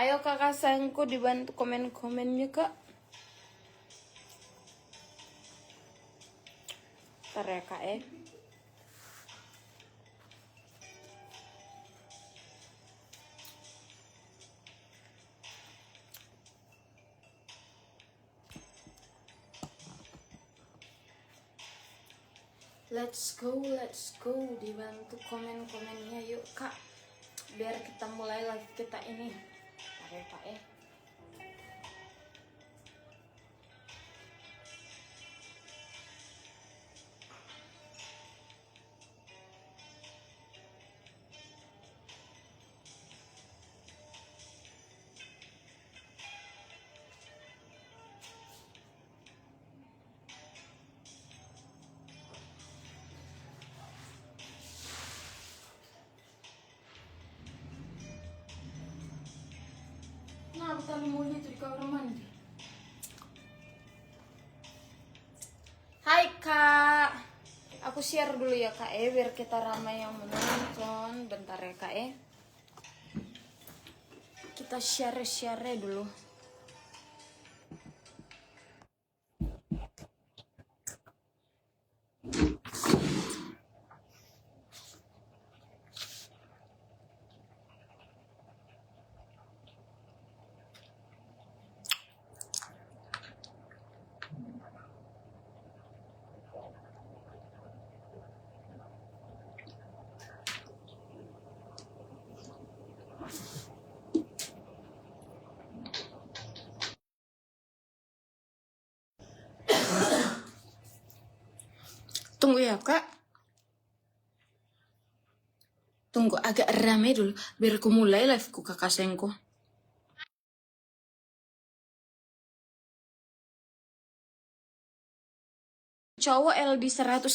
Ayo kakak sayangku dibantu komen-komennya kak. Ntar ya kak ya. Let's go, dibantu komen-komennya yuk kak. Biar kita mulai live kita ini. Ntar ya kak ya. Nah, kita mau itu di kamar mandi. Hai kak, aku share dulu ya kak biar kita ramai yang menonton. Bentar ya kak kita share dulu. Tunggu ya kak. Tunggu agak rame dulu biar aku mulai live-ku kakak sayangku. Cowok LD 115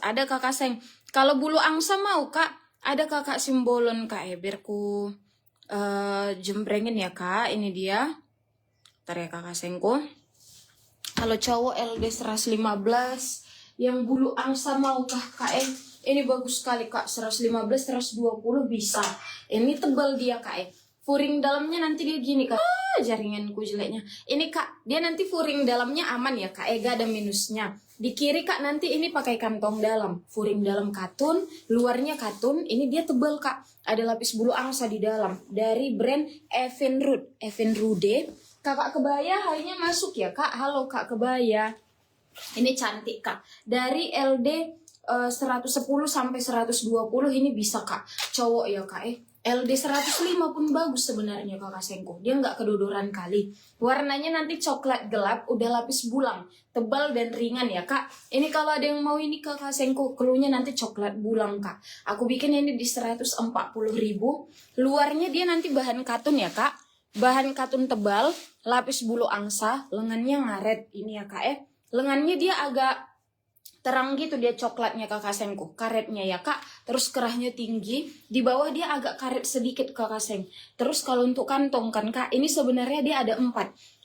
ada kakak sayang. Kalau bulu angsa mau kak, ada kakak simbolon kak biar ku jembrengin ya kak. Ini dia. Ntar ya kakak sayangku. Kalau cowok LD 115 yang bulu angsa mau kak ini bagus sekali kak. 115 120 bisa. Ini tebal dia kak furing dalamnya nanti dia gini kak. Jaringanku jeleknya. Ini kak, dia nanti furing dalamnya aman ya kak gak ada minusnya. Di kiri kak nanti ini pakai kantong dalam. Furing dalam katun, luarnya katun. Ini dia tebal kak. Ada lapis bulu angsa di dalam. Dari brand Evinrude. Kakak kebaya harinya masuk ya kak. Halo kak kebaya. Ini cantik kak. Dari LD 110 sampai 120 ini bisa kak. Cowok ya kak LD 105 pun bagus sebenarnya kakak sayangku. Dia nggak kedodoran kali. Warnanya nanti coklat gelap, udah lapis bulang, tebal dan ringan ya kak. Ini kalau ada yang mau ini kakak sayangku, keluarnya nanti coklat bulang kak. Aku bikin ini di 140.000. Luarnya dia nanti bahan katun ya kak. Bahan katun tebal, lapis bulu angsa, lengannya ngaret ini ya kak lengannya dia agak terang gitu, dia coklatnya kakak sayangku, karetnya ya kak. Terus kerahnya tinggi, di bawah dia agak karet sedikit kakak sayang. Terus kalau untuk kantong kan kak, ini sebenarnya dia ada 4.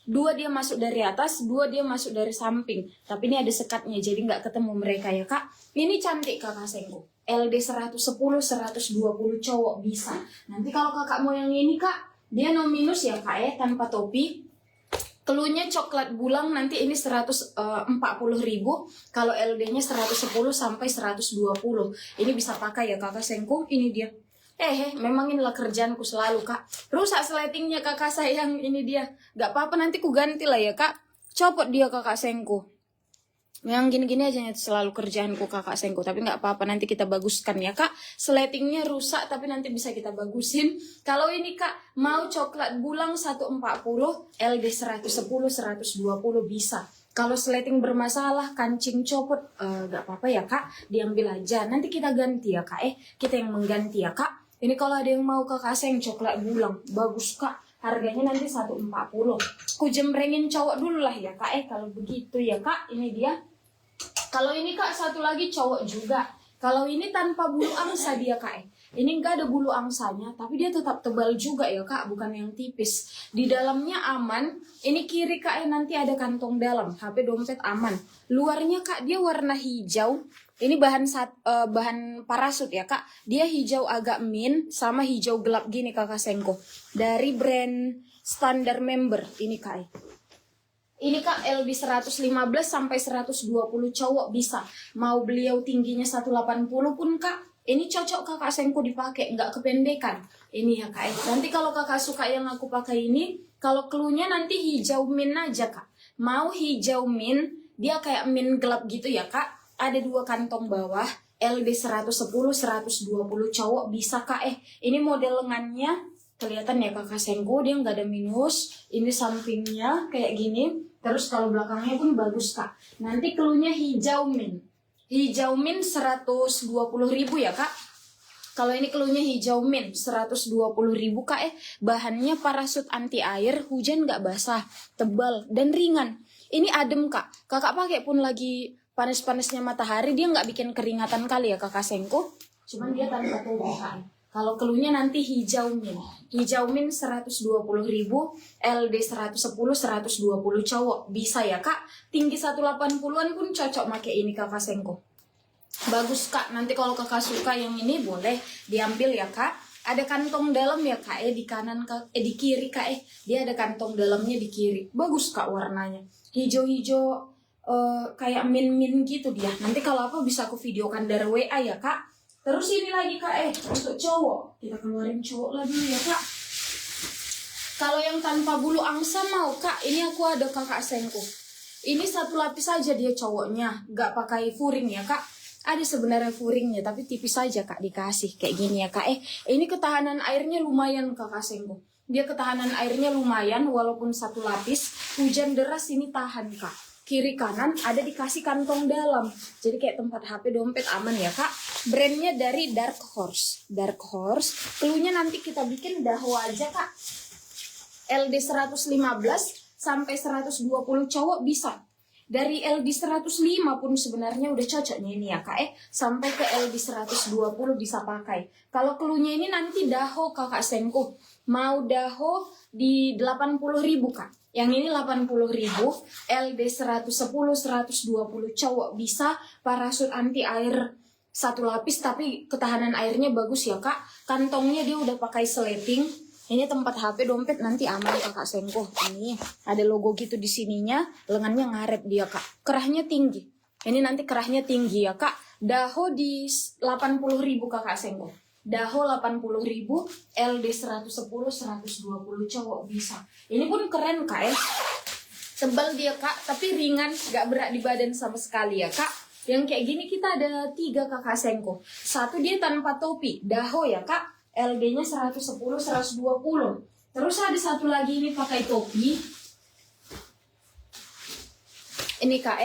2 dia masuk dari atas, 2 dia masuk dari samping. Tapi ini ada sekatnya, jadi nggak ketemu mereka ya kak. Ini cantik kakak sayangku. LD 110, 120 cowok bisa. Nanti kalau kakak mau yang ini kak, dia no minus ya kak tanpa topi. Keluarnya coklat bulang nanti ini 140.000. Kalau LD-nya 110 sampai 120. Ini bisa pakai ya kakak sayangku. Ini dia. Memang inilah kerjaanku selalu kak. Rusak sletingnya kakak sayang. Ini dia. Gak apa-apa nanti ku ganti lah ya kak. Copot dia kakak sayangku. Yang gini-gini aja selalu kerjaanku kakak sayangku. Tapi gak apa-apa nanti kita baguskan ya kak. Sletingnya rusak tapi nanti bisa kita bagusin. Kalau ini kak mau coklat bulang 140, LD 110 120 bisa. Kalau sleting bermasalah, kancing copot, gak apa-apa ya kak, diambil aja. Nanti kita ganti ya kak kita yang mengganti ya kak. Ini kalau ada yang mau kakak sayang coklat bulang, bagus kak. Harganya nanti 140. Ku jembrengin cowok dulu lah ya kak kalau begitu ya kak. Ini dia. Kalau ini kak satu lagi cowok juga. Kalau ini tanpa bulu angsa dia kak ini enggak ada bulu angsanya, tapi dia tetap tebal juga ya kak, bukan yang tipis. Di dalamnya aman. Ini kiri kak nanti ada kantong dalam, HP dompet aman. Luarnya kak dia warna hijau, Ini bahan parasut ya kak. Dia hijau agak mint sama hijau gelap gini kakak Sengko. Dari brand Standard Member ini kak. Ini kak LB 115 sampai 120 cowok bisa. Mau beliau tingginya 180 pun kak. Ini cocok kakak Sengko dipakai, nggak kependekan. Ini ya kak. Nanti kalau kakak suka yang aku pakai ini, kalau cluenya nanti hijau mint aja kak. Mau hijau mint, dia kayak mint gelap gitu ya kak. Ada 2 kantong bawah, LB 110, 120 cowok bisa kak. Ini model lengannya, kelihatan ya kakak Sengko, dia nggak ada minus. Ini sampingnya kayak gini. Terus kalau belakangnya pun bagus kak. Nanti cluenya hijau mint. Hijau mint 120.000 ya kak. Kalau ini cluenya hijau mint 120.000 kak. Bahannya parasut anti air, hujan nggak basah, tebal dan ringan. Ini adem kak. Kakak pakai pun lagi panas-panasnya matahari, dia nggak bikin keringatan kali ya kakak Sengko. Cuman dia tanpa topi kak. Kalau cluenya nanti hijau mint. Hijau mint 120.000, LD 110, 120 cowok. Bisa ya kak. Tinggi 180-an pun cocok pakai ini kakak Sengko. Bagus kak. Nanti kalau kakak suka yang ini boleh diambil ya kak. Ada kantong dalam ya kak di kanan di kiri kak Dia ada kantong dalamnya di kiri. Bagus kak warnanya. Hijau-hijau kayak mint-mint gitu dia. Nanti kalau apa bisa aku videokan dari WA ya kak. Terus ini lagi kak untuk cowok. Kita keluarin cowok lagi ya kak. Kalau yang tanpa bulu angsa mau kak, ini aku ada kakak Sengko. Ini 1 lapis saja dia cowoknya, nggak pakai furing ya kak. Ada sebenarnya furingnya tapi tipis saja kak dikasih kayak gini ya kak. Ini ketahanan airnya lumayan kakak Sengko. Dia ketahanan airnya lumayan walaupun 1 lapis. Hujan deras ini tahan kak. Kiri kanan ada dikasih kantong dalam. Jadi kayak tempat HP dompet aman ya kak. Brandnya dari Dark Horse. Dark Horse. Cluenya nanti kita bikin daho aja kak. LD 115 sampai 120 cowok bisa. Dari LD 105 pun sebenarnya udah cocoknya ini ya kak sampai ke LD 120 bisa pakai. Kalau cluenya ini nanti daho kakak Sengko. Mau daho di 80.000 kak. Yang ini 80.000, LD 110, 120 cowok bisa. Parasut anti air 1 lapis tapi ketahanan airnya bagus ya kak. Kantongnya dia udah pakai sleting. Ini tempat HP dompet nanti aman kakak Sengko. Ini ada logo gitu di sininya, lengannya ngaret dia kak. Kerahnya tinggi. Ini nanti kerahnya tinggi ya kak. Daho di 80.000 kakak Sengko. Daho 80.000, LD 110, 120 cowok bisa. Ini pun keren kak Tebal dia kak, tapi ringan, gak berat di badan sama sekali ya kak. Yang kayak gini kita ada 3 kakak Sengko. 1 dia tanpa topi, daho ya kak. LD-nya 110, 120. Terus ada 1 lagi ini pakai topi. Ini kak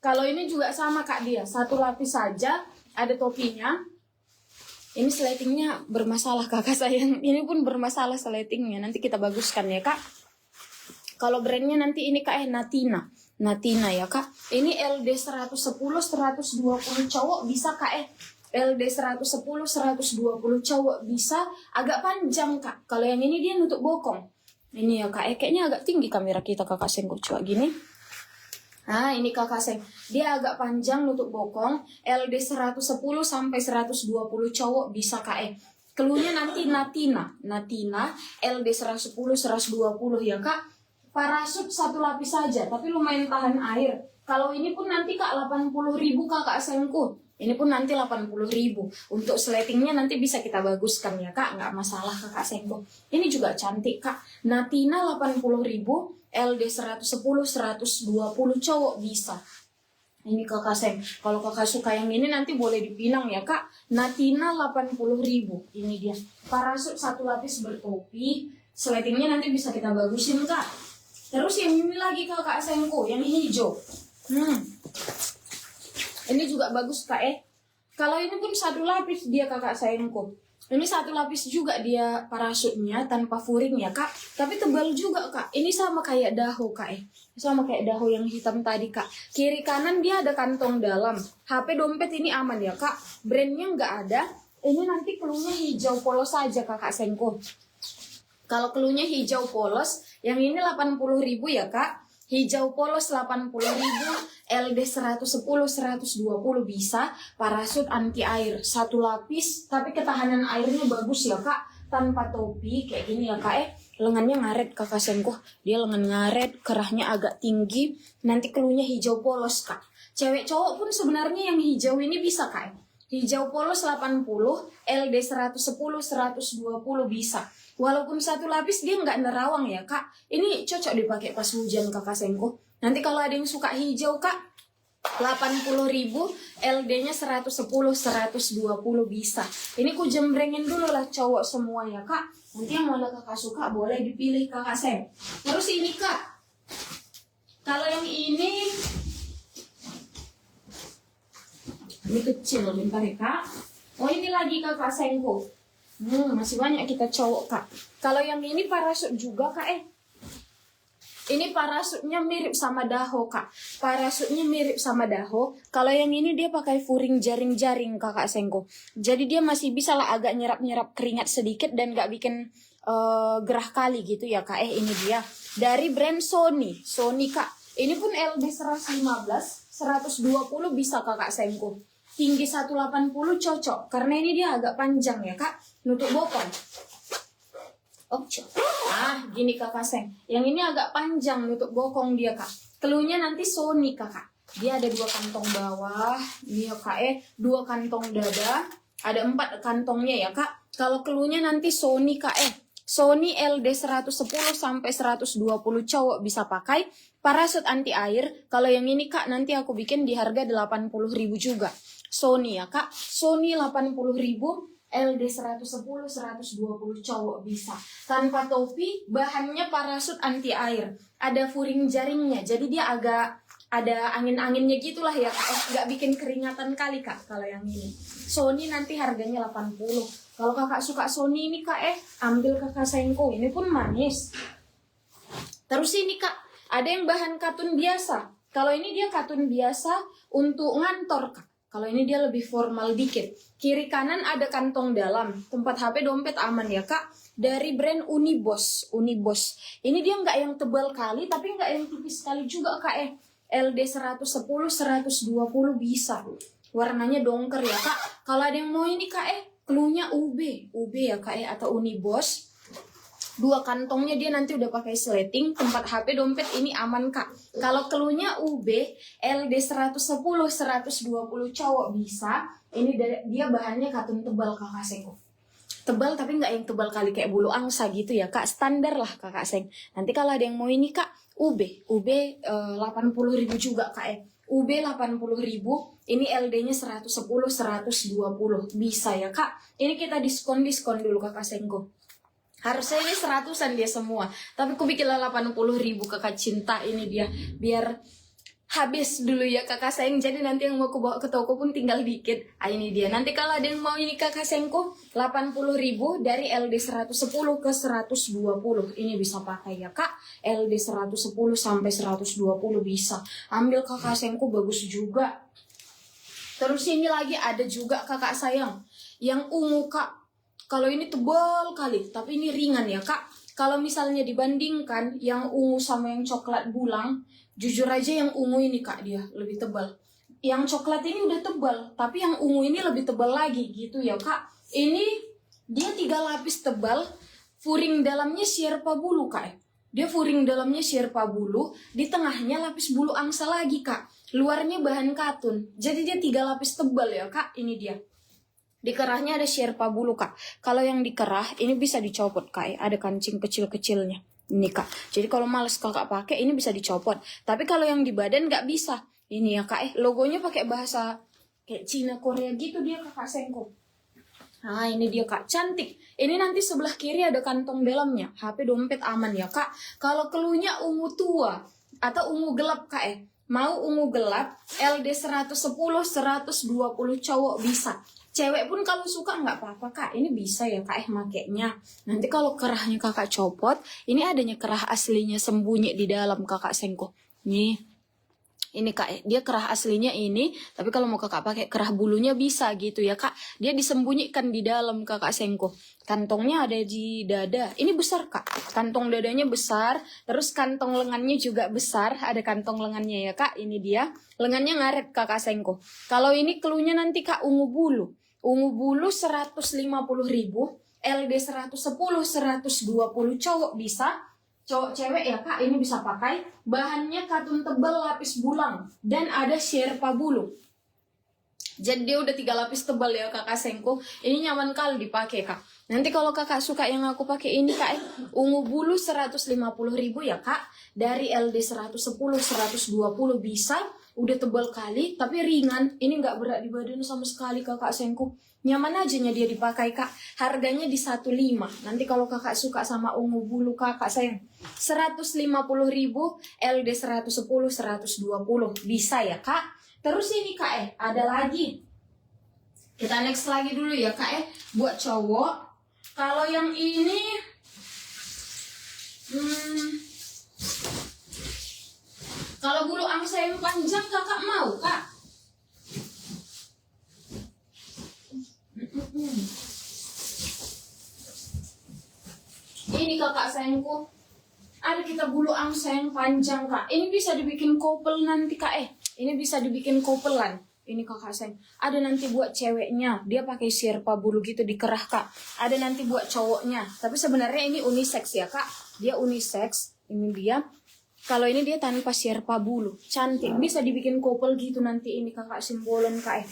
Kalau ini juga sama kak dia, 1 lapis saja, ada topinya. Ini sletingnya bermasalah kakak sayang. Ini pun bermasalah sletingnya. Nanti kita baguskan ya kak. Kalau brandnya nanti ini kak Natina. Natina ya kak. Ini LD 110, 120 cowok bisa kak LD 110, 120 cowok bisa. Agak panjang kak. Kalau yang ini dia nutup bokong. Ini ya kak kayaknya agak tinggi kamera kita kakak Sengko. Coba gini. Nah ini kakak Seng, dia agak panjang nutup bokong, LD 110 sampai 120 cowok bisa kak Cluenya nanti Natina, LD 110, 120 ya kak. Parasut 1 lapis saja, tapi lumayan tahan air. Kalau ini pun nanti kak 80.000 kakak Sengko. Ini pun nanti 80.000. Untuk sletingnya nanti bisa kita baguskan ya kak, nggak masalah kakak Sengko. Ini juga cantik kak. Natina 80.000. LD 110, 120 cowok bisa. Ini kakak Seng. Kalau kakak suka yang ini nanti boleh dipinang ya kak. Natina 80.000. Ini dia. Parasut 1 lapis bertopi. Sletingnya nanti bisa kita bagusin kak. Terus yang ini lagi kakak Sengko. Yang hijau. Ini juga bagus kak Kalau ini pun 1 lapis dia kakak Sengko. Ini 1 lapis juga dia parasutnya tanpa furing ya kak. Tapi tebal juga kak. Ini sama kayak daho kak Sama kayak daho yang hitam tadi kak. Kiri kanan dia ada kantong dalam. HP dompet ini aman ya kak. Brandnya nggak ada. Ini nanti cluenya hijau polos saja kakak Sengko. Kalau cluenya hijau polos. Yang ini 80.000 ya kak. Hijau polos 80.000, LD 110, 120 bisa. Parasut anti air, 1 lapis, tapi ketahanan airnya bagus ya kak. Tanpa topi, kayak gini ya kak. Lengannya ngaret kakak Sengko. Dia lengan ngaret, kerahnya agak tinggi. Nanti keluarnya hijau polos kak. Cewek cowok pun sebenarnya yang hijau ini bisa kak. Hijau polos 80, LD 110, 120 bisa. Walaupun 1 lapis dia nggak nerawang ya kak. Ini cocok dipakai pas hujan kakak Sengko. Nanti kalau ada yang suka hijau kak, 80.000, LD-nya 110, 120 bisa. Ini ku jembrengin dulu lah cowok semua ya kak. Nanti yang mana kakak suka boleh dipilih kakak Seng. Terus ini kak, kalau yang ini kecil bentar ya kak. Oh ini lagi kakak Sengko. Masih banyak kita cowok kak. Kalau yang ini parasut juga kak Ini parasutnya mirip sama daho kak. Parasutnya mirip sama daho. Kalau yang ini dia pakai furing jaring-jaring kakak Sengko. Jadi dia masih bisa lah agak nyerap-nyerap keringat sedikit dan gak bikin gerah kali gitu ya kak. Ini dia dari brand Sony. Sony kak. Ini pun LD 115, 120 bisa kakak Sengko. Tinggi 180 cocok. Karena ini dia agak panjang ya kak. Nutup bokong. Gini kakak Seng. Yang ini agak panjang nutup bokong dia kak. Keluarnya nanti Sony kakak. Dia ada 2 kantong bawah. Ini ya kak 2 kantong dada. Ada 4 kantongnya ya kak. Kalau keluarnya nanti Sony kak Sony LD 110 sampai 120 cowok bisa pakai. Parasut anti air. Kalau yang ini kak nanti aku bikin di harga 80.000 juga. Sony ya kak. Sony 80.000. LD 110, 120 cowok bisa. Tanpa topi, bahannya parasut anti air. Ada furing jaringnya, jadi dia agak ada angin-anginnya gitulah ya kak. Gak bikin keringatan kali kak kalau yang ini. Sony nanti harganya 80. Kalau kakak suka Sony ini kak ambil kakak Sengko. Ini pun manis. Terus ini kak, ada yang bahan katun biasa. Kalau ini dia katun biasa untuk ngantor kak. Kalau ini dia lebih formal dikit. Kiri kanan ada kantong dalam. Tempat HP dompet aman ya kak. Dari brand Unibos. Unibos. Ini dia nggak yang tebal kali. Tapi nggak yang tipis sekali juga kak LD 110, 120 bisa. Warnanya dongker ya kak. Kalau ada yang mau ini kak keluarnya UB. UB ya kak atau Unibos. 2 kantongnya dia nanti udah pakai sleting. Tempat HP dompet ini aman kak. Kalau keluarnya UB LD 110 120 cowok bisa. Ini dia bahannya katun tebal kakak Seng. Tebal tapi nggak yang tebal kali kayak bulu angsa gitu ya kak. Standar lah kakak Seng. Nanti kalau ada yang mau ini kak UB 80.000 juga kak UB 80.000. Ini LD-nya 110 120 bisa ya kak. Ini kita diskon dulu kakak Sengko. Harusnya ini 100-an dia semua. Tapi aku bikinlah 80.000 kakak cinta ini dia. Biar habis dulu ya kakak sayang. Jadi nanti yang mau aku bawa ke toko pun tinggal dikit. Ini dia. Nanti kalau ada yang mau ini kakak sayangku 80.000 dari LD 110 ke 120. Ini bisa pakai ya kak. LD 110 sampai 120 bisa. Ambil kakak sayangku bagus juga. Terus ini lagi ada juga kakak sayang. Yang ungu kak. Kalau ini tebal kali, tapi ini ringan ya kak. Kalau misalnya dibandingkan yang ungu sama yang coklat bulang, jujur aja yang ungu ini kak dia lebih tebal. Yang coklat ini udah tebal, tapi yang ungu ini lebih tebal lagi gitu ya kak. Ini dia 3 lapis tebal, furing dalamnya sherpa bulu kak. Dia furing dalamnya sherpa bulu, di tengahnya lapis bulu angsa lagi kak. Luarnya bahan katun, jadi dia 3 lapis tebal ya kak. Ini dia. Di kerahnya ada sherpa bulu kak. Kalau yang di kerah ini bisa dicopot kak. Ada kancing kecil-kecilnya. Ini kak. Jadi kalau males kakak pakai ini bisa dicopot. Tapi kalau yang di badan nggak bisa. Ini ya kak. Logonya pakai bahasa kayak Cina Korea gitu dia kakak Sengko. Nah ini dia kak. Cantik. Ini nanti sebelah kiri ada kantong dalamnya. HP dompet aman ya kak. Kalau keluarnya ungu tua atau ungu gelap kak mau ungu gelap LD 110 120 cowok bisa. Cewek pun kalau suka nggak apa-apa kak. Ini bisa ya kak makainya. Nanti kalau kerahnya kakak copot, ini adanya kerah aslinya sembunyi di dalam kakak Sengko. Nih, Ini kak, dia kerah aslinya ini, tapi kalau mau kakak pakai kerah bulunya bisa gitu ya kak. Dia disembunyikan di dalam kakak Sengko. Kantongnya ada di dada. Ini besar kak, kantong dadanya besar. Terus kantong lengannya juga besar. Ada kantong lengannya ya kak, ini dia. Lengannya ngaret kakak Sengko. Kalau ini keluarnya nanti kak ungu bulu. Ungu bulu 150.000. LD 110, 120 cowok bisa. Cowok cewek ya kak, ini bisa pakai. Bahannya katun tebal lapis bulang dan ada sherpa bulu. Jadi dia udah 3 lapis tebal ya kakak Sengko. Ini nyaman kali dipakai kak. Nanti kalau kakak suka yang aku pakai ini kak, ungu bulu 150.000 ya kak. Dari LD 110, 120 bisa. Udah tebal kali tapi ringan. Ini nggak berat di badan sama sekali kakak Sengko. Nyaman aja dia dipakai kak. Harganya di 15. Nanti kalau kakak suka sama ungu bulu kakak sayang, 150.000 LD 110, 120 bisa ya kak. Terus ini kak ada lagi. Kita next lagi dulu ya kak buat cowok. Kalau yang ini kalau bulu angsa yang panjang kakak mau kak? Ini kakak sayangku, ada kita bulu angsa yang panjang kak. Ini bisa dibikin couple nanti kak Ini bisa dibikin couple-an. Ini kakak sayang. Ada nanti buat ceweknya, dia pakai sherpa bulu gitu dikerah kak. Ada nanti buat cowoknya. Tapi sebenarnya ini unisex ya kak. Dia unisex. Ini dia. Kalau ini dia tanpa sherpa bulu, cantik. Bisa dibikin couple gitu nanti ini kakak simbolon kak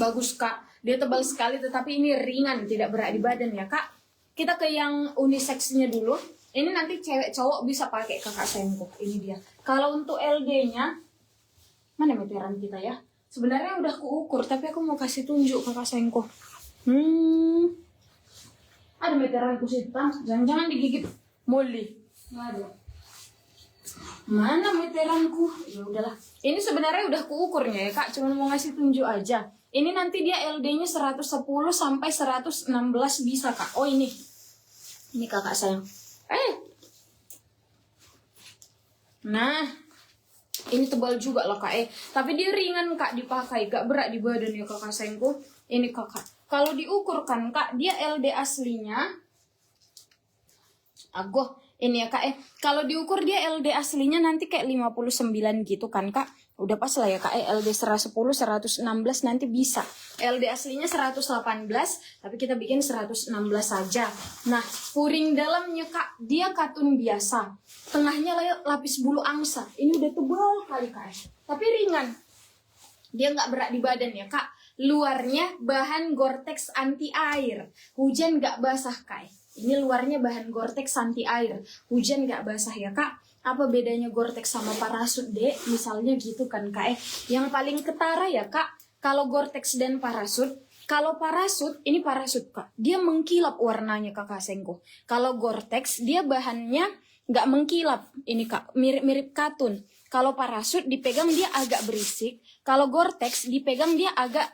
Bagus kak. Dia tebal sekali tetapi ini ringan, tidak berat di badan ya kak. Kita ke yang unisexnya dulu. Ini nanti cewek cowok bisa pakai kakak sayangku. Ini dia. Kalau untuk LD-nya, mana meteran kita ya? Sebenarnya udah kuukur, tapi aku mau kasih tunjuk kakak sayangku. Ada meteran kusitan, jangan-jangan digigit Molly. Nggak ada. Mana meteranku? Ya udahlah. Ini sebenarnya udah kuukurnya ya kak, cuma mau ngasih tunjuk aja. Ini nanti dia LD-nya 110 sampai 116 bisa kak. Oh ini kakak sayang. Nah, ini tebal juga lah kak tapi dia ringan kak dipakai, gak berat di badan ya kakak sayangku. Ini kakak. Kalau diukurkan kak, dia LD aslinya. Ini ya kak kalau diukur dia LD aslinya nanti kayak 59 gitu kan kak. Udah pas lah ya kak LD 110, 116 nanti bisa. LD aslinya 118, tapi kita bikin 116 saja. Nah, puring dalamnya kak, dia katun biasa. Tengahnya lapis bulu angsa. Ini udah tebal kali kak tapi ringan. Dia nggak berat di badan ya kak. Luarnya bahan Gore-Tex anti air. Hujan nggak basah kak Ini luarnya bahan Gore-Tex anti air. Hujan nggak basah ya kak. Apa bedanya Gore-Tex sama parasut dek? Misalnya gitu kan kak Yang paling ketara ya kak, kalau Gore-Tex dan parasut. Kalau parasut, ini parasut kak, dia mengkilap warnanya kakak Sengko. Kalau Gore-Tex dia bahannya nggak mengkilap. Ini kak, mirip-mirip katun. Kalau parasut dipegang dia agak berisik. Kalau Gore-Tex dipegang dia agak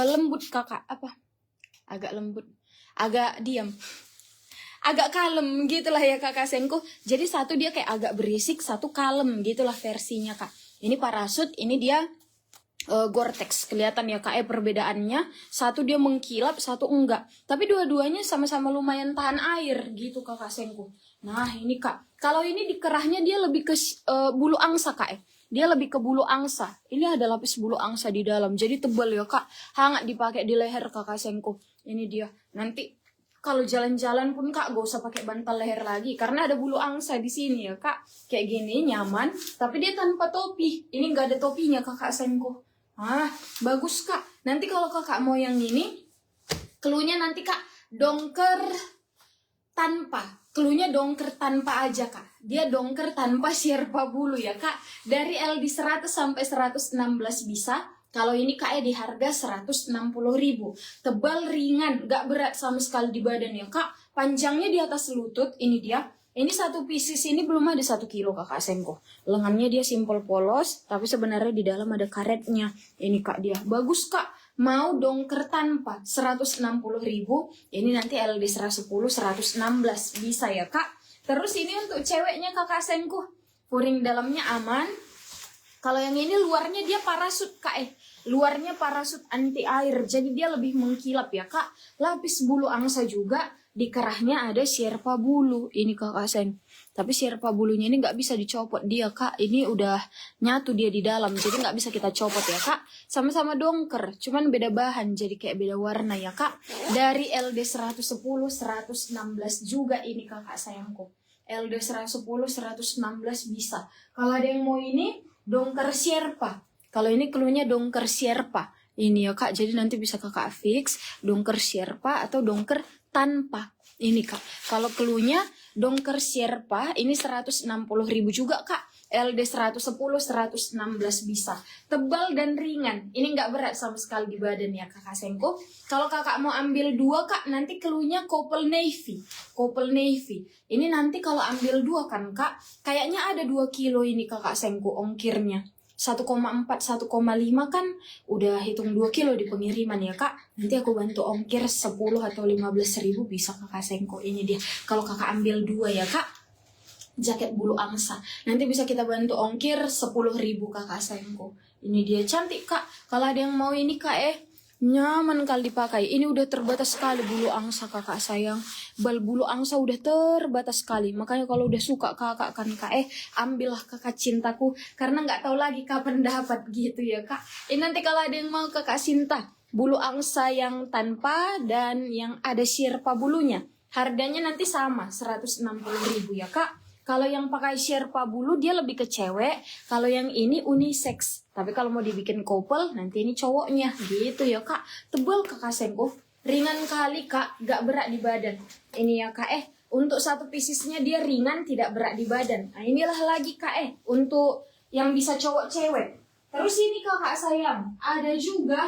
lembut kakak. Agak lembut, agak diam, agak kalem gitulah ya kakak Sengko. Jadi satu dia kayak agak berisik, satu kalem gitulah versinya kak. Ini parasut, ini dia Gore-Tex. Kelihatan ya kak perbedaannya. Satu dia mengkilap, satu enggak. Tapi dua-duanya sama-sama lumayan tahan air gitu kakak Sengko. Nah ini kak, kalau ini dikerahnya dia lebih ke bulu angsa kak Dia lebih ke bulu angsa. Ini ada lapis bulu angsa di dalam. Jadi tebal ya kak. Hangat dipakai di leher kakak Sengko. Ini dia. Nanti kalau jalan-jalan pun kak gak usah pakai bantal leher lagi karena ada bulu angsa di sini ya kak. Kayak gini nyaman, tapi dia tanpa topi. Ini nggak ada topinya kakak Sengko. Bagus kak. Nanti kalau kakak mau yang ini, keluhnya nanti kak dongker tanpa. Keluhnya dongker tanpa aja kak. Dia dongker tanpa sherpa bulu ya kak. Dari LD 100 sampai 116 bisa. Kalau ini kak di harga 160.000. Tebal, ringan, gak berat sama sekali di badan ya kak. Panjangnya di atas lutut, ini dia. Ini satu pieces ini belum ada 1 kilo kakak Sengko. Lengannya dia simple polos, tapi sebenarnya di dalam ada karetnya. Ini kak dia, bagus kak. Mau dongker tanpa 160.000. Ini nanti LD 110, 116 bisa ya kak. Terus ini untuk ceweknya kakak Sengko. Puring dalamnya aman. Kalau yang ini luarnya dia parasut kak, luarnya parasut anti air, jadi dia lebih mengkilap ya kak. Lapis bulu angsa juga di kerahnya ada Sherpa bulu, ini kakak Seng. Tapi Sherpa bulunya ini nggak bisa dicopot dia kak, ini udah nyatu dia di dalam, jadi nggak bisa kita copot ya kak. Sama-sama dongker, cuman beda bahan, jadi kayak beda warna ya kak. Dari LD 110, 116 juga ini kakak sayangku. LD 110, 116 bisa. Kalau ada yang mau ini, dongker Sherpa. Kalau ini cluenya dongker Sherpa. Ini ya kak, jadi nanti bisa kakak fix dongker Sherpa atau dongker tanpa. Ini kak, kalau cluenya dongker Sherpa ini 160.000 juga kak. LD 110, 116 bisa. Tebal dan ringan. Ini nggak berat sama sekali di badan ya kakak Sengko. Kalau kakak mau ambil 2 kak, nanti cluenya couple navy. Couple navy. Ini nanti kalau ambil 2 kan kak, kayaknya ada 2 kilo ini kakak Sengko ongkirnya. 1,4, 1,5 kan udah hitung 2 kilo di pengiriman ya kak. Nanti aku bantu ongkir 10 atau 15.000 bisa kakak Sengko. Ini dia. Kalau kakak ambil 2 ya kak, jaket bulu angsa. Nanti bisa kita bantu ongkir 10.000 kakak Sengko. Ini dia cantik kak. Kalau ada yang mau ini kak nyaman kali dipakai. Ini udah terbatas sekali bulu angsa kakak sayang. Bal bulu angsa udah terbatas sekali. Makanya kalau udah suka kakak kan kak ambillah kakak cintaku. Karena nggak tahu lagi kapan dapat gitu ya kak. Ini nanti kalau ada yang mau kakak cinta, bulu angsa yang tanpa dan yang ada Sherpa bulunya, harganya nanti sama 160.000 ya kak. Kalau yang pakai Sherpa bulu dia lebih ke cewek. Kalau yang ini unisex. Tapi kalau mau dibikin couple nanti ini cowoknya. Gitu ya kak. Tebal kakak Sengko. Ringan kali kak. Gak berat di badan. Ini ya kak untuk satu piecesnya dia ringan tidak berat di badan. Nah inilah lagi kak untuk yang bisa cowok cewek. Terus ini kakak sayang. Ada juga.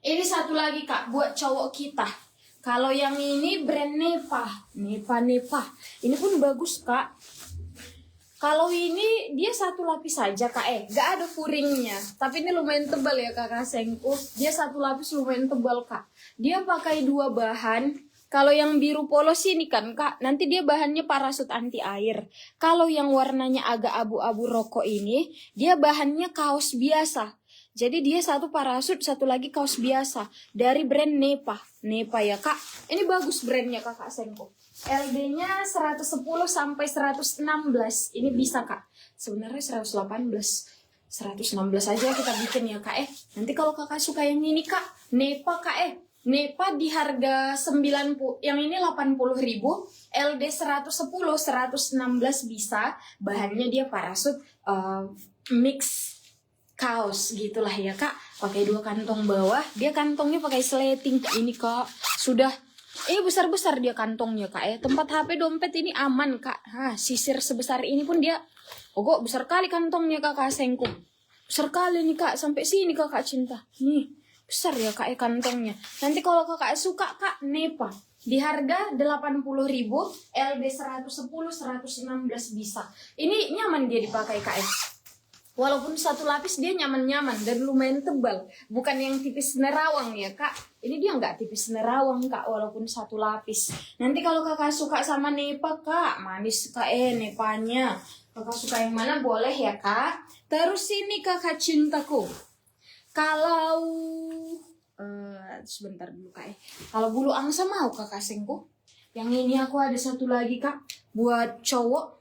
Ini satu lagi kak buat cowok kita. Kalau yang ini brand Nepa. Ini pun bagus kak. Kalau ini dia satu lapis saja kak gak ada furingnya. Tapi ini lumayan tebal ya kakak Sengko. Dia satu lapis lumayan tebal kak. Dia pakai 2 bahan. Kalau yang biru polos ini kan kak, nanti dia bahannya parasut anti air. Kalau yang warnanya agak abu-abu rokok ini, dia bahannya kaos biasa. Jadi dia satu parasut, satu lagi kaos biasa. Dari brand Nepa. Nepa ya kak. Ini bagus brandnya kakak Sengko. LD-nya 110 sampai 116. Ini bisa kak. Sebenarnya 118. 116 aja kita bikin ya kak Nanti kalau kakak suka yang ini kak. Nepa kak Nepa di harga 90. Yang ini 80.000. LD 110, 116 bisa. Bahannya dia parasut mix kaos gitulah ya kak. Pakai 2 kantong bawah. Dia kantongnya pakai sleting ini kak. Sudah besar-besar dia kantongnya kak Tempat HP dompet ini aman kak. Sisir sebesar ini pun dia kok besar kali kantongnya kakak Sengko. Besar kali nih kak. Sampai sini kakak cinta. Nih besar ya kak kantongnya. Nanti kalau kakak suka kak Nepa di harga 80.000. LD 110, 116 bisa. Ini nyaman dia dipakai kak Walaupun satu lapis dia nyaman-nyaman dan lumayan tebal. Bukan yang tipis nerawang ya kak. Ini dia nggak tipis nerawang kak walaupun satu lapis. Nanti kalau kakak suka sama Nepa kak. Manis kak Nepanya. Kakak suka yang mana boleh ya kak. Terus ini kakak cintaku. Kalau sebentar dulu kak Kalau bulu angsa mau kakak Sengko. Yang ini aku ada satu lagi kak. Buat cowok.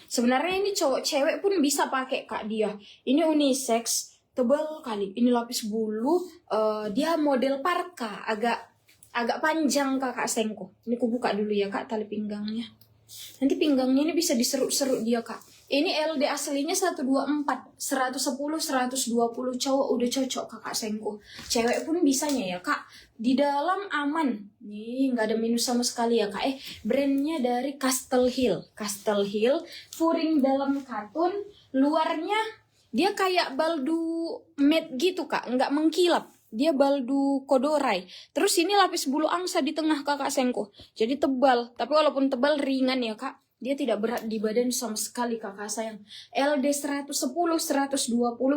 Sebenarnya ini cowok cewek pun bisa pakai kak dia. Ini unisex, tebal kali. Ini lapis bulu, dia model parka, agak panjang kakak Sengko. Ini aku buka dulu ya kak tali pinggangnya. Nanti pinggangnya ini bisa diserut-serut dia kak. Ini LD aslinya 124, 110, 120 cowok udah cocok kakak Sengko. Cewek pun bisanya ya kak. Di dalam aman. Nih nggak ada minus sama sekali ya kak Brandnya dari Castle Hill. Castle Hill. Furing dalam katun. Luarnya dia kayak baldu matte gitu kak. Nggak mengkilap. Dia baldu kodorai. Terus ini lapis bulu angsa di tengah kakak Sengko. Jadi tebal. Tapi walaupun tebal ringan ya kak. Dia tidak berat di badan sama sekali kakak sayang. LD 110, 120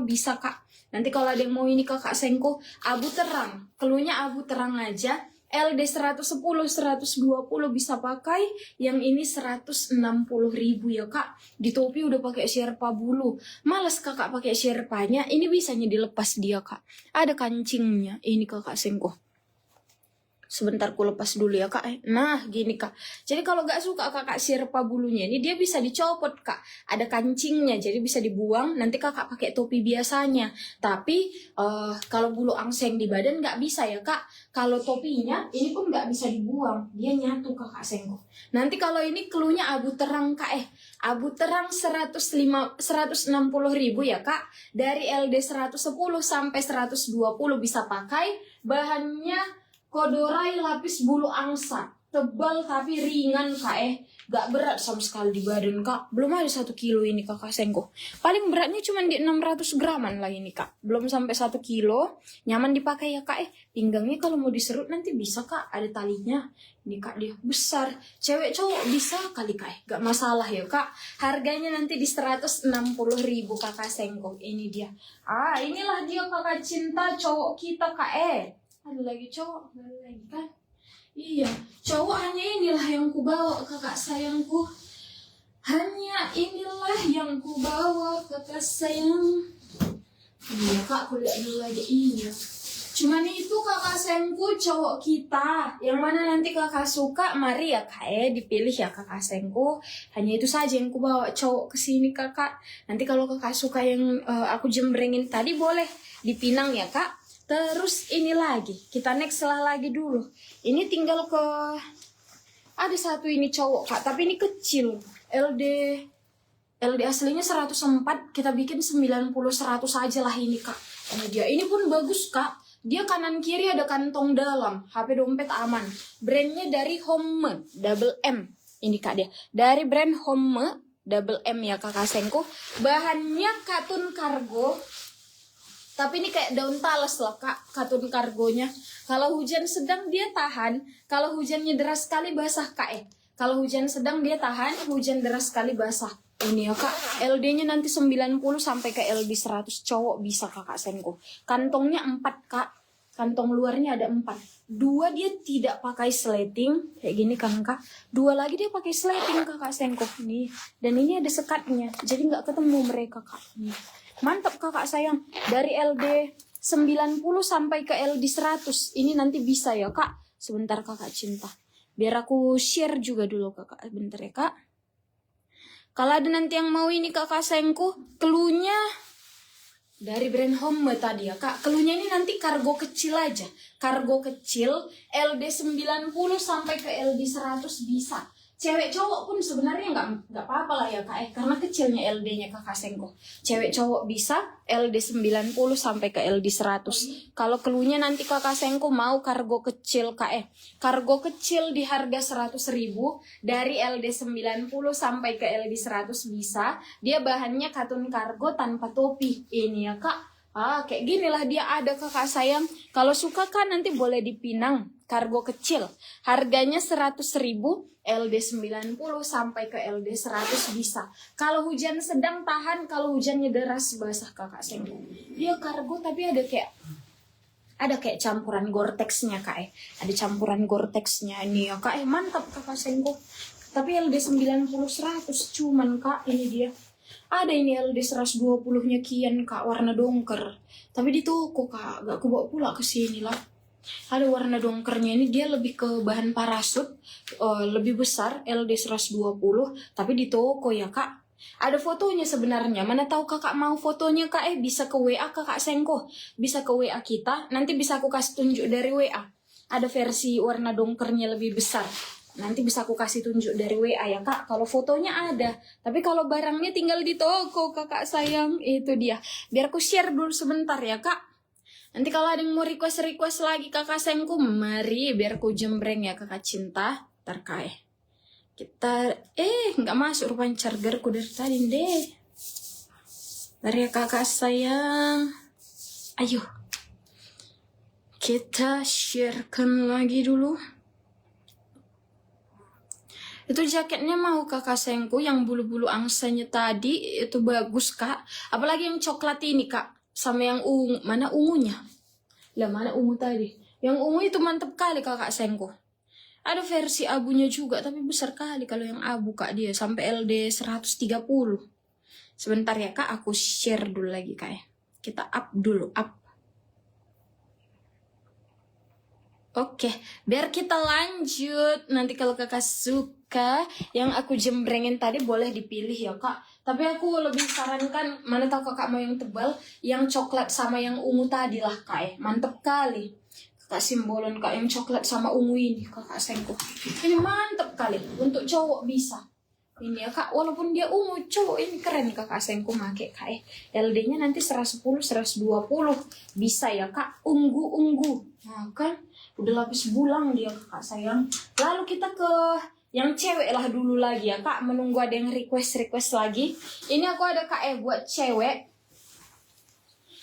bisa kak. Nanti kalau ada yang mau ini kakak Sengko, abu terang. Keluarnya abu terang aja. LD 110, 120 bisa pakai. Yang ini 160.000 ya kak. Di topi udah pakai sherpa bulu. Males kakak pakai sherpanya. Ini bisanya dilepas dia kak. Ada kancingnya. Ini kakak Sengko. Sebentar ku lepas dulu ya kak. Nah gini kak. Jadi kalau gak suka kakak sherpa bulunya ini, dia bisa dicopot kak. Ada kancingnya jadi bisa dibuang. Nanti kakak pakai topi biasanya. Tapi kalau bulu angseng di badan gak bisa ya kak. Kalau topinya ini pun gak bisa dibuang. Dia nyatu kakak Sengko. Nanti kalau ini keluhnya abu terang kak. Abu terang 160.000 ya kak. Dari LD 110 sampai 120 bisa pakai. Bahannya kodorai lapis bulu angsa. Tebal tapi ringan kak. Gak berat sama sekali di badan kak. Belum ada 1 kilo ini kakak Sengko. Paling beratnya cuma di 600 graman lah ini kak. Belum sampai 1 kilo. Nyaman dipakai ya kak. Pinggangnya kalau mau diserut nanti bisa kak. Ada talinya. Ini kak dia besar. Cewek cowok bisa kali kak. Gak masalah ya kak. Harganya nanti di 160.000 kakak Sengko. Ini dia. Inilah dia kakak cinta cowok kita kak. Ada lagi cowok, ada lagi kan? Iya, cowok hanya inilah yang ku bawa kakak sayangku. Hanya inilah yang ku bawa kakak sayang. Iya kak, aku lihat dulu aja. Iya. Cuman itu kakak sayangku cowok kita. Yang mana nanti kakak suka, mari ya kak dipilih ya kakak sayangku. Hanya itu saja yang ku bawa cowok kesini kakak. Nanti kalau kakak suka yang aku jembrengin tadi boleh dipinang ya kak. Terus ini lagi, kita next lagi dulu. Ini tinggal ke, ada satu ini cowok kak, tapi ini kecil. LD aslinya 104, kita bikin 90-100 aja lah ini kak. Ini dia, ini pun bagus kak. Dia kanan kiri ada kantong dalam, HP dompet aman. Brandnya dari Home Double M. Ini kak dia, dari brand Home Double M ya kakak Sengko. Bahannya katun kargo. Tapi ini kayak daun talas lah kak, katun kargonya. Kalau hujan sedang dia tahan, kalau hujannya deras sekali basah kak. Kalau hujan sedang dia tahan, hujan deras sekali basah. Ini ya kak, LD-nya nanti 90 sampai ke LD 100 cowok bisa kakak Sengko. Kantongnya 4 kak, kantong luarnya ada 4. 2 dia tidak pakai sleting, kayak gini kan kak. 2 lagi dia pakai sleting kakak Sengko. Nih, dan ini ada sekatnya, jadi nggak ketemu mereka kak. Nih. Mantap kakak sayang. Dari LD 90 sampai ke LD 100. Ini nanti bisa ya kak. Sebentar kakak cinta. Biar aku share juga dulu kakak. Bentar ya kak. Kalau ada nanti yang mau ini kakak sayangku. Keluhnya dari brand Home tadi ya kak. Keluhnya ini nanti kargo kecil aja. Kargo kecil. LD 90 sampai ke LD 100 bisa. Cewek cowok pun sebenarnya nggak apa-apa lah ya kak karena kecilnya LD-nya kakak Sengko. Cewek cowok bisa LD 90 sampai ke LD 100. Kalau keluhnya nanti kakak Sengko mau kargo kecil kak kargo kecil di harga 100.000 dari LD 90 sampai ke LD 100 bisa. Dia bahannya katun kargo tanpa topi. Ini ya kak. Kayak gini lah dia ada kakak sayang. Kalau suka kan nanti boleh dipinang. Kargo kecil. Harganya 100.000. LD 90 sampai ke LD 100 bisa. Kalau hujan sedang tahan. Kalau hujannya deras basah kakak Sengko. Dia kargo tapi ada kayak campuran Gore-Tex-nya kak Ada campuran Gore-Tex-nya. Ini ya kak mantap kakak Sengko. Tapi LD 90 100 cuman kak ini dia. Ada ini LD 120-nya Kian kak warna dongker. Tapi di toko kak, gak aku bawa pula ke sini lah. Ada warna dongkernya ini dia lebih ke bahan parasut, lebih besar LD 120, tapi di toko ya kak. Ada fotonya sebenarnya. Mana tahu kakak mau fotonya kak bisa ke WA kakak Sengko. Bisa ke WA kita, nanti bisa aku kasih tunjuk dari WA. Ada versi warna dongkernya lebih besar. Nanti bisa aku kasih tunjuk dari WA ya kak. Kalau fotonya ada. Tapi kalau barangnya tinggal di toko kakak sayang. Itu dia. Biar aku share dulu sebentar ya kak. Nanti kalau ada yang mau request lagi kakak Sengko. Mari biar aku jembreng ya kakak cinta. Ntar kita nggak masuk rupanya chargerku dari tadi deh. Dari kakak sayang. Ayo. Kita sharekan lagi dulu. Itu jaketnya mau kakak Sengko yang bulu-bulu angsanya tadi itu bagus kak. Apalagi yang coklat ini kak. Sama yang ungu. Mana ungunya? Lah mana ungu tadi? Yang ungu itu mantap kali kakak sayangku. Ada versi abunya juga, tapi besar kali kalau yang abu kak dia. Sampai LD 130. Sebentar ya kak, aku share dulu lagi kak ya. Kita up dulu, up. Oke, biar kita lanjut. Nanti kalau kakak suka yang aku jembrengin tadi boleh dipilih ya kak. Tapi aku lebih sarankan, mana tahu kakak mau yang tebal, yang coklat sama yang ungu tadi lah kak ya. Mantep kali. Kakak simbolon kak yang coklat sama ungu ini kakak sayangku. Ini mantep kali, untuk cowok bisa. Ini ya kak, walaupun dia ungu, cowok ini keren kakak sayangku make kak ya. LD-nya nanti 110, 120. Bisa ya kak, ungu-ungu. Nah kan, udah lapis bulang dia kakak sayang. Lalu kita ke yang cewek lah dulu lagi ya kak. Menunggu ada yang request lagi. Ini aku ada kak buat cewek.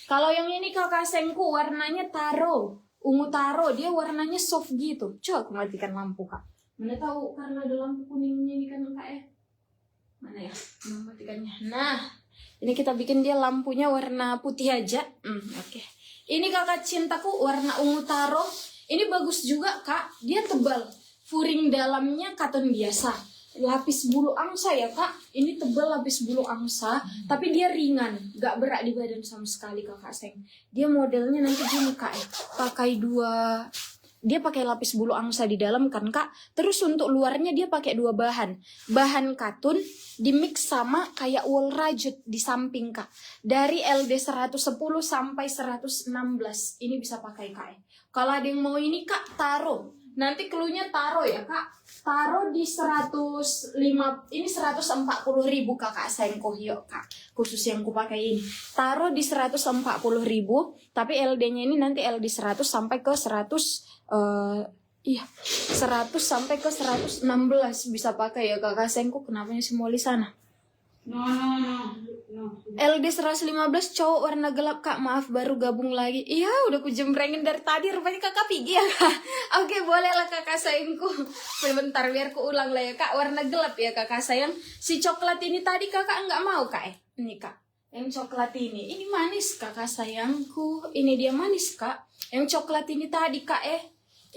Kalau yang ini kakak sayangku warnanya taro, ungu taro. Dia warnanya soft gitu. Coba aku matikan lampu kak. Mana tahu karena ada lampu kuningnya ini kan kak Mana ya mematikannya. Nah, ini kita bikin dia lampunya warna putih aja. Oke. Ini kakak cintaku warna ungu taro. Ini bagus juga kak. Dia tebal. Furing dalamnya katon biasa. Lapis bulu angsa ya kak. Ini tebal lapis bulu angsa. Tapi dia ringan. Gak berat di badan sama sekali kakak sayang. Dia modelnya nanti gini kak pakai dua. Dia pakai lapis bulu angsa di dalam kan kak. Terus untuk luarnya dia pakai dua bahan. Bahan katun dimix sama kayak wool rajut di samping kak. Dari LD 110 sampai 116. Ini bisa pakai kak. Kalau ada yang mau ini kak taro. Nanti cluenya taro ya kak. Taro di 105. Ini 140.000 kakak sayangku yuk kak. Khusus yang ku pakai ini. Taro di 140.000. Tapi LD-nya ini nanti LD 100 sampai ke 100 100 sampai ke 116 bisa pakai ya kakak sayangku. Kenapa semua di sana? No. LD 115 cowok warna gelap kak. Maaf baru gabung lagi. Iya udah ku jembrengin dari tadi. Rupanya kakak pergi ya kak. Oke boleh lah kakak sayangku. Sebentar biar ku ulang lah ya kak. Warna gelap ya kakak sayang. Si coklat ini tadi kakak nggak mau kak Ini kak yang coklat ini manis kakak sayangku. Ini dia manis kak. Yang coklat ini tadi kak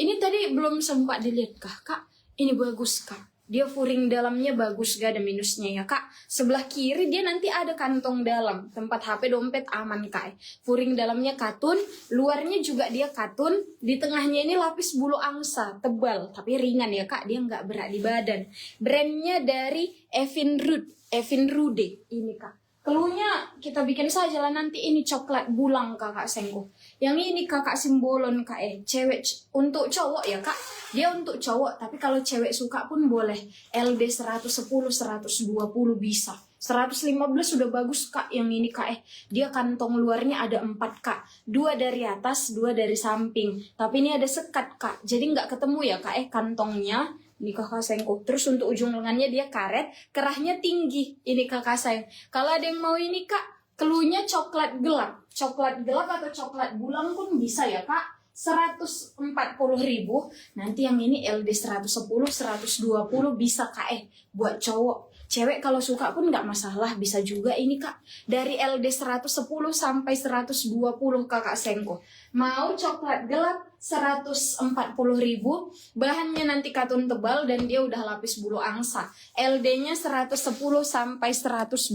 Ini tadi belum sempat dilihat kak. Ini bagus kak. Dia furing dalamnya bagus, gak ada minusnya ya kak. Sebelah kiri dia nanti ada kantong dalam. Tempat HP dompet aman kak. Furing dalamnya katun. Luarnya juga dia katun. Di tengahnya ini lapis bulu angsa. Tebal tapi ringan ya kak. Dia gak berat di badan. Brandnya dari Evinrude. Ini kak. Keluarnya kita bikin saja lah nanti. Ini coklat bulang kakak sayangku. Yang ini kakak simbolon kak cewek untuk cowok ya kak. Dia untuk cowok tapi kalau cewek suka pun boleh. LD 110 120 bisa. 115 sudah bagus kak. Yang ini kak dia kantong luarnya ada 4 kak. 2 dari atas 2 dari samping. Tapi ini ada sekat kak. Jadi nggak ketemu ya kak kantongnya. Ini kakak sayangku. Terus untuk ujung lengannya dia karet. Kerahnya tinggi. Ini kakak sayang. Kalau ada yang mau ini kak. Keluarnya coklat gelap. Coklat gelap atau coklat bulang pun bisa ya kak. 140.000. Nanti yang ini LD 110 120 bisa kak buat cowok. Cewek kalau suka pun nggak masalah. Bisa juga ini kak. Dari LD 110 sampai 120 kakak sayangku. Mau coklat gelap 140.000. Bahannya nanti katun tebal dan dia udah lapis bulu angsa. LD-nya 110 sampai 120.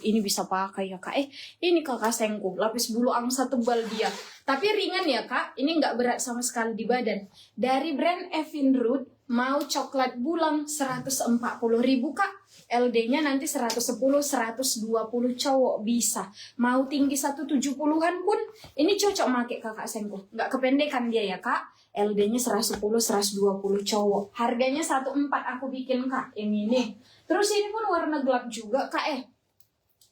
Ini bisa pakai ya kak ini kakak sayangku. Lapis bulu angsa tebal dia. Tapi ringan ya kak. Ini nggak berat sama sekali di badan. Dari brand Evinrude. Mau coklat bulang 140.000 kak. LD-nya nanti 110 120 cowok bisa. Mau tinggi 170-an pun ini cocok make kakak sayangku. Nggak kependekan dia ya kak. LD-nya 110 120 cowok. Harganya 14 aku bikin kak. Yang ini. Terus ini pun warna gelap juga kak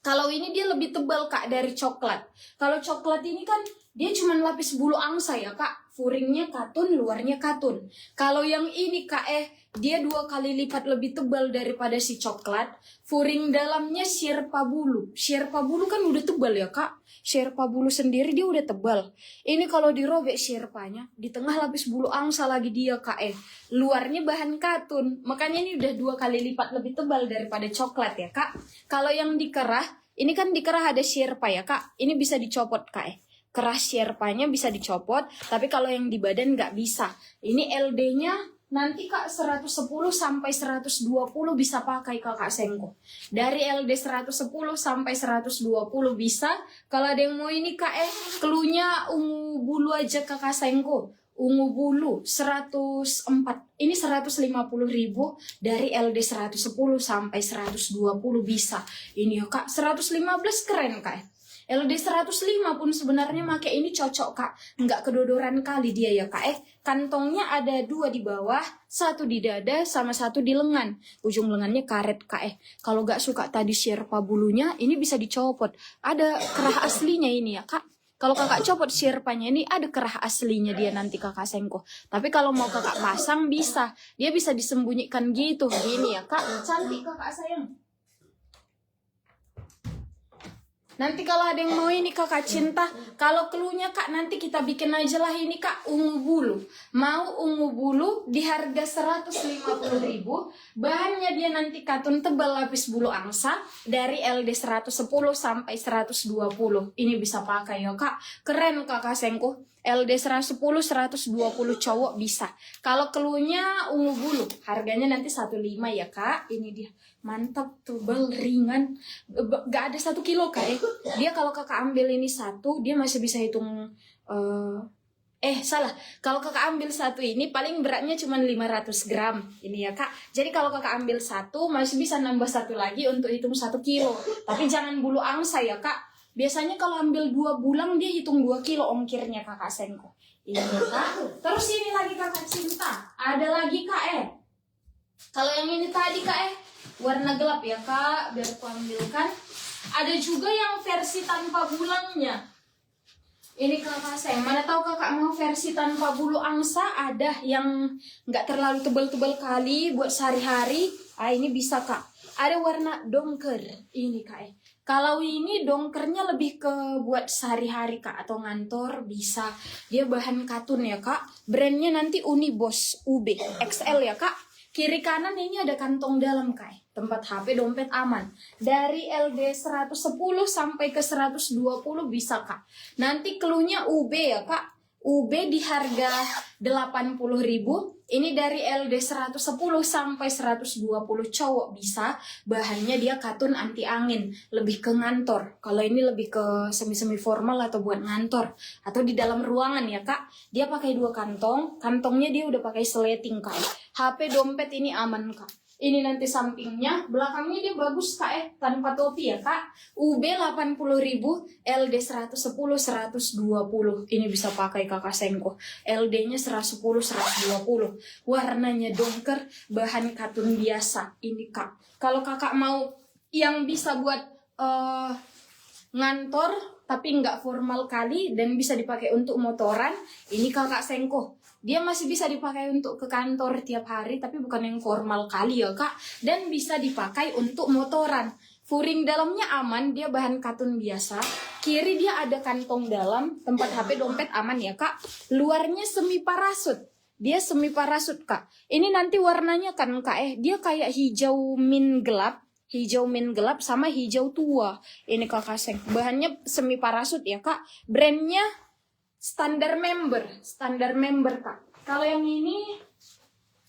Kalau ini dia lebih tebal kak dari coklat. Kalau coklat ini kan dia cuma lapis bulu angsa ya kak. Furingnya katun, luarnya katun. Kalau yang ini kak dia 2 kali lipat lebih tebal daripada si coklat. Furing dalamnya sherpa bulu. Sherpa bulu kan udah tebal ya kak. Sherpa bulu sendiri dia udah tebal. Ini kalau dirobek sherpanya, di tengah lapis bulu angsa lagi dia kak Luarnya bahan katun. Makanya ini udah 2 kali lipat lebih tebal daripada coklat ya kak. Kalau yang dikerah, ini kan dikerah ada sherpa ya kak. Ini bisa dicopot kak kerah sherpanya bisa dicopot, tapi kalau yang di badan nggak bisa. Ini LD-nya nanti Kak 110 sampai 120 bisa pakai Kakak Sengko. Dari LD 110 sampai 120 bisa. Kalau ada yang mau ini Kak cluenya ungu bulu aja Kakak Sengko. Ungu bulu 104. Ini 150.000 dari LD 110 sampai 120 bisa. Ini ya Kak 115 keren Kak. LD 105 pun sebenarnya make ini cocok Kak. Nggak kedodoran kali dia ya Kak. Kantongnya ada 2 di bawah, 1 di dada, sama 1 di lengan. Ujung lengannya karet Kak. Kalau nggak suka tadi sherpa bulunya, ini bisa dicopot. Ada kerah aslinya ini ya Kak. Kalau kakak copot sherpanya ini ada kerah aslinya dia nanti Kakak Sengko. Tapi kalau mau kakak pasang bisa. Dia bisa disembunyikan gitu. Gini ya Kak. Cantik Kakak sayang. Nanti kalau ada yang mau ini Kakak Cinta, kalau cluenya Kak nanti kita bikin aja lah ini Kak ungu bulu. Mau ungu bulu di harga 150.000. Bahannya dia nanti katun tebal lapis bulu angsa dari LD 110 sampai 120. Ini bisa pakai ya Kak. Keren Kakak Sengko. LD 110 120 cowok bisa. Kalau cluenya ungu bulu, harganya nanti 15 ya Kak. Ini dia. Mantap, tebal, ringan, gak ada 1 kilo Kak Dia kalau kakak ambil ini 1, dia masih bisa hitung salah, kalau kakak ambil 1 ini paling beratnya cuma 500 gram ini ya Kak. Jadi kalau kakak ambil 1 masih bisa nambah 1 lagi untuk hitung 1 kilo. Tapi jangan bulu angsa ya Kak. Biasanya kalau ambil 2 bulang dia hitung 2 kilo ongkirnya Kakak Sengko. Ini ya Kak. Terus ini lagi Kakak Cinta, ada lagi Kak Kalau yang ini tadi Kak warna gelap ya Kak, biar aku ambilkan. Ada juga yang versi tanpa bulangnya. Ini Kakak sayang, mana tahu Kakak mau versi tanpa bulu angsa, ada yang nggak terlalu tebal-tebal kali buat sehari-hari. Ini bisa Kak. Ada warna dongker ini Kak Kalau ini dongkernya lebih ke buat sehari-hari Kak, atau ngantor bisa. Dia bahan katun ya Kak. Brandnya nanti Unibos UB XL ya Kak. Kiri kanan ini ada kantong dalam Kak. Tempat HP, dompet aman. Dari LD 110 sampai ke 120 bisa Kak. Nanti cluenya UB ya Kak. UB di harga 80.000. Ini dari LD 110 sampai 120 cowok bisa. Bahannya dia katun anti angin. Lebih ke ngantor. Kalau ini lebih ke semi-semi formal atau buat ngantor. Atau di dalam ruangan ya Kak. Dia pakai 2 kantong. Kantongnya dia udah pakai sleting Kak. HP, dompet ini aman Kak. Ini nanti sampingnya, belakangnya dia bagus Kak tanpa topi ya Kak. UB 80.000, LD 110 120. Ini bisa pakai Kakak Sengko. LD-nya 110 120. Warnanya dongker, bahan katun biasa. Ini Kak. Kalau Kakak mau yang bisa buat ngantor tapi nggak formal kali dan bisa dipakai untuk motoran, ini Kakak Sengko. Dia masih bisa dipakai untuk ke kantor tiap hari, tapi bukan yang formal kali ya Kak. Dan bisa dipakai untuk motoran. Furing dalamnya aman, dia bahan katun biasa. Kiri dia ada kantong dalam, tempat HP, dompet aman ya Kak. Luarnya semi parasut. Dia semi parasut Kak. Ini nanti warnanya kan Kak dia kayak hijau mint gelap. Hijau mint gelap sama hijau tua. Ini Kakak Seng. Bahannya semi parasut ya Kak. Brandnya standar member Kak. Kalau yang ini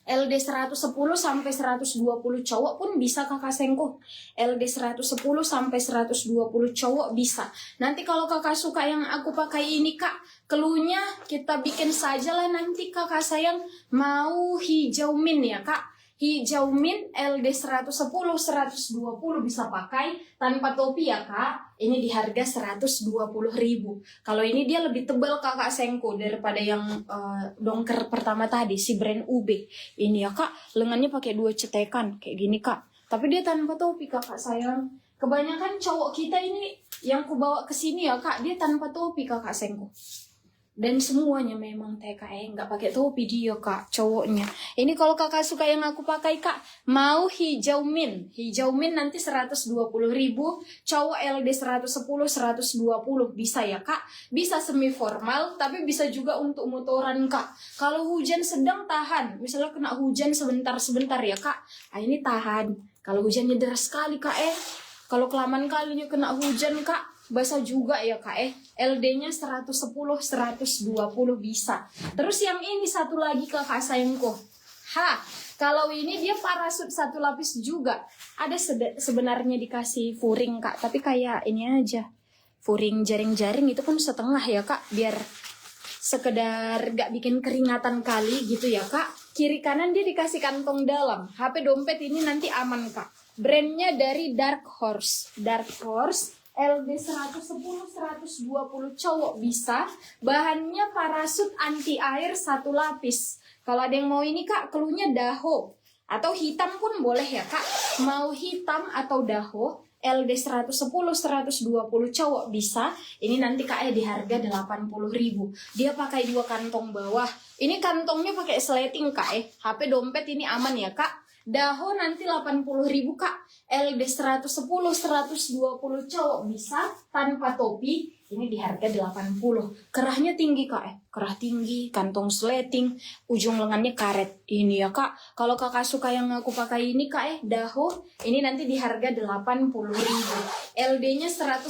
LD 110 sampai 120 cowok pun bisa Kakak Sengko. LD 110 sampai 120 cowok bisa. Nanti kalau Kakak suka yang aku pakai ini Kak, cluenya kita bikin saja lah nanti Kakak sayang. Mau hijau mint ya Kak. Hijau mint LD 110 120 bisa pakai tanpa topi ya Kak. Ini di harga 120.000. Kalau ini dia lebih tebal Kakak Sengko daripada yang dongker pertama tadi si brand UB. Ini ya Kak, lengannya pakai 2 cetekan kayak gini Kak. Tapi dia tanpa topi Kakak sayang. Kebanyakan cowok kita ini yang ku bawa ke sini ya Kak, dia tanpa topi Kakak Sengko. Dan semuanya memang TKE nggak pakai topi dia Kak, cowoknya. Ini kalau Kakak suka yang aku pakai Kak, mau hijau mint. Hijau mint nanti 120.000, cowok LD 110 120 bisa ya Kak. Bisa semi formal tapi bisa juga untuk motoran Kak. Kalau hujan sedang tahan, misalnya kena hujan sebentar ya Kak. Ini tahan. Kalau hujannya deras sekali Kak kalau kelamaan kalinya kena hujan Kak, basah juga ya kak LD-nya 110, 120 bisa. Terus yang ini satu lagi kakak sayangku. Kalau ini dia parasut satu lapis juga. Ada sebenarnya dikasih furing kak, tapi kayak ini aja. Furing jaring-jaring itu pun setengah ya kak, biar sekedar gak bikin keringatan kali gitu ya kak. Kiri kanan dia dikasih kantong dalam. HP dompet ini nanti aman kak. Brandnya dari Dark Horse. Dark Horse LD 110, 120 cowok bisa. Bahannya parasut anti air satu lapis. Kalau ada yang mau ini kak, keluhnya daho. Atau hitam pun boleh ya kak. Mau hitam atau daho, LD 110, 120 cowok bisa. Ini nanti kak di harga 80.000. Dia pakai 2 kantong bawah. Ini kantongnya pakai sleting kak HP dompet ini aman ya kak. Daho nanti 80.000 kak. LD 110, 120 cowok bisa tanpa topi. Ini di harga 80. Kerahnya tinggi kak Kerah tinggi, kantong sleting, ujung lengannya karet. Ini ya kak. Kalau kakak suka yang aku pakai ini kak daho. Ini nanti di harga 80.000. LD-nya 110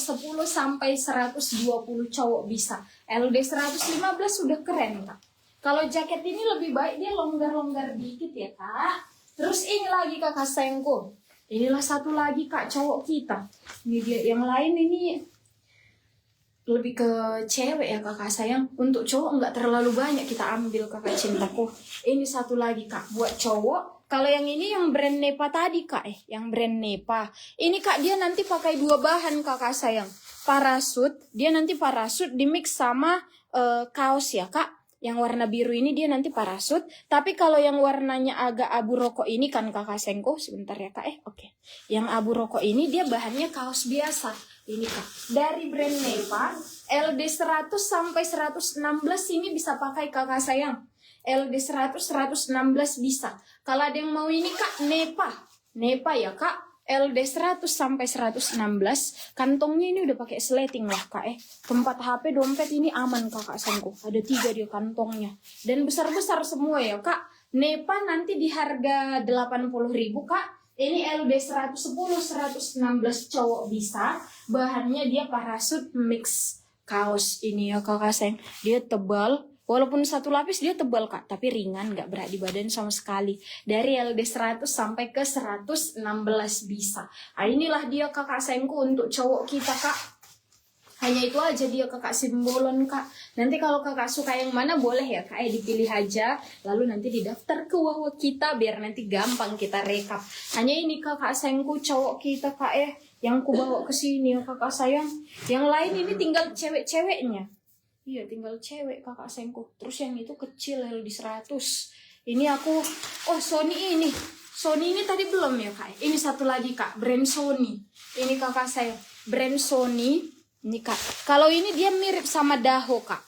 sampai 120 cowok bisa. LD 115 sudah keren kak. Kalau jaket ini lebih baik dia longgar-longgar dikit ya kak. Terus ini lagi kakak sayangku. Inilah satu lagi kak cowok kita. Ini dia, yang lain ini lebih ke cewek ya kakak sayang. Untuk cowok nggak terlalu banyak kita ambil kakak cintaku. Ini satu lagi kak buat cowok. Kalau yang ini yang brand Nepa tadi kak yang brand Nepa. Ini kak dia nanti pakai 2 bahan kakak sayang. Parasut, dia nanti parasut dimix sama kaos ya kak. Yang warna biru ini dia nanti parasut. Tapi kalau yang warnanya agak abu rokok ini kan kakak sayangku. Sebentar ya kak oke. Yang abu rokok ini dia bahannya kaos biasa. Ini kak, dari brand Nepa, LD 100 sampai 116 ini bisa pakai kakak sayang. LD 100, 116 bisa. Kalau ada yang mau ini kak, Nepa ya kak. LD 100 sampai 116, kantongnya ini udah pakai sleting lah kak Tempat HP dompet ini aman kakak sayangku. Ada 3 dia kantongnya. Dan besar-besar semua ya kak. Nepa nanti di harga 80.000 kak. Ini LD 110, 116 cowok bisa. Bahannya dia parasut mix kaos ini ya kakak sayang. Dia tebal. Walaupun satu lapis dia tebal kak. Tapi ringan, gak berat di badan sama sekali. Dari LD 100 sampai ke 116 bisa. Nah, inilah dia kakak sayangku untuk cowok kita kak. Hanya itu aja dia kakak simbolon kak. Nanti kalau kakak suka yang mana boleh ya kak dipilih aja. Lalu nanti didaftar ke Wawa kita biar nanti gampang kita rekap. Hanya ini kakak sayangku cowok kita kak yang ku bawa ke sini ya kakak sayang. Yang lain ini tinggal cewek-ceweknya. Iya tinggal cewek kakak sayangku. Terus yang itu kecil LD 100. Ini aku Sony ini. Sony ini tadi belum ya kak. Ini satu lagi kak, brand Sony. Ini kakak sayang, brand Sony. Ini kak, kalau ini dia mirip sama daho kak.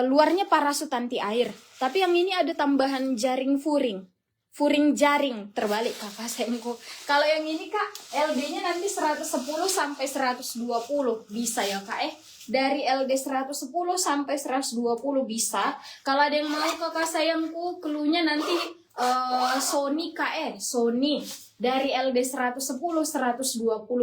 Luarnya parasut anti air. Tapi yang ini ada tambahan jaring furing. Furing jaring, terbalik kakak sayangku. Kalau yang ini kak, LD-nya nanti 110 sampai 120 bisa ya kak Dari LD 110 sampai 120 bisa. Kalau ada yang mau kakak sayangku, keluhnya nanti Sony kak Sony. Dari LD 110, 120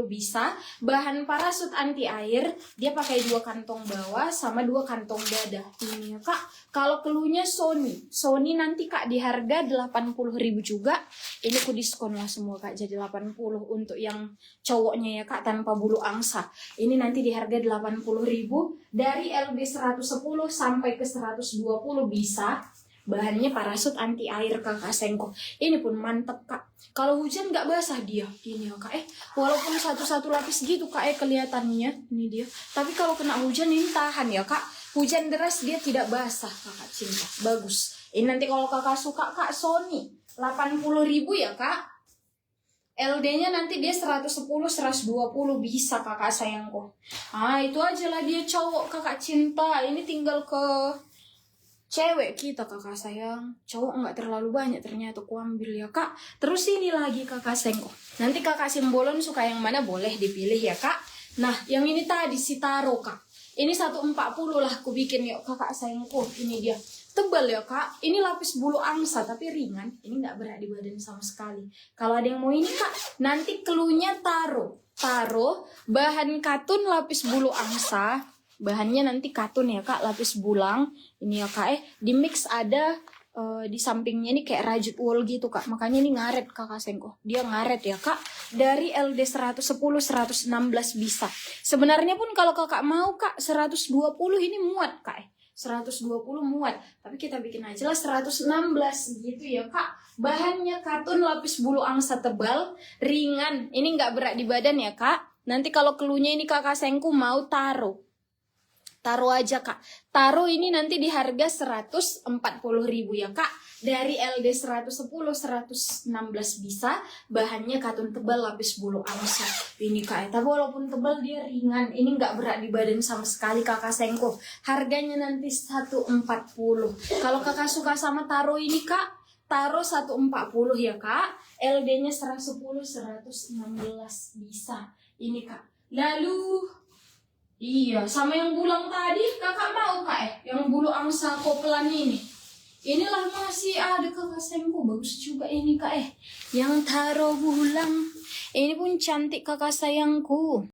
bisa. Bahan parasut anti air. Dia pakai 2 kantong bawah sama 2 kantong dada. Ini ya kak. Kalau keluhnya Sony. Sony nanti kak di harga 80.000 juga. Ini ku diskon lah semua kak. Jadi 80 untuk yang cowoknya ya kak tanpa bulu angsa. Ini nanti di harga 80.000. Dari LD 110 sampai ke 120 bisa. Bahannya parasut anti air kakak sayangku. Ini pun mantep kak. Kalau hujan nggak basah dia. Ini ya kak walaupun satu-satu lapis gitu kak kelihatannya. Ini dia. Tapi kalau kena hujan ini tahan ya kak. Hujan deras dia tidak basah kakak cinta. Bagus. Ini nanti kalau kakak suka kak Sony 80.000 ya kak. LD-nya nanti dia 110, 120 bisa kakak sayangku. Itu aja lah dia cowok kakak cinta. Ini tinggal ke cewek kita kakak sayang. Cowok nggak terlalu banyak ternyata ku ambil ya kak. Terus ini lagi kakak sayang. Nanti kakak simbolon suka yang mana boleh dipilih ya kak. Nah yang ini tadi si taro kak. Ini 140 lah ku bikin yuk kakak sayangku. Ini dia tebal ya kak. Ini lapis bulu angsa tapi ringan. Ini nggak berat di badan sama sekali. Kalau ada yang mau ini kak, nanti cluenya taruh bahan katun lapis bulu angsa. Bahannya nanti katun ya kak, lapis bulang. Ini ya kak di mix ada di sampingnya ini kayak rajut wool gitu kak. Makanya ini ngaret kakak Sengko. Dia ngaret ya kak. Dari LD 110 116 bisa. Sebenarnya pun kalau kakak mau kak 120 ini muat kak 120 muat. Tapi kita bikin aja lah 116 gitu ya kak. Bahannya katun lapis bulu angsa tebal, ringan. Ini nggak berat di badan ya kak. Nanti kalau cluenya ini kakak Sengku mau taruh aja kak. Taruh ini nanti di harga 140.000 ya kak. Dari LD 110 116 bisa. Bahannya katun tebal lapis bulu angsa. Ini kak tapi walaupun tebal dia ringan. Ini nggak berat di badan sama sekali kakak Sengko. Harganya nanti 140. Kalau kakak suka sama taruh ini kak, taruh 140 ya kak. LD nya 110 116 bisa. Ini kak. Lalu iya, sama yang bulang tadi kakak mau kak yang bulu angsa kopelan ini. Inilah masih ada kakak Sengko, bagus juga ini kak yang taruh bulang. Ini pun cantik kakak sayangku.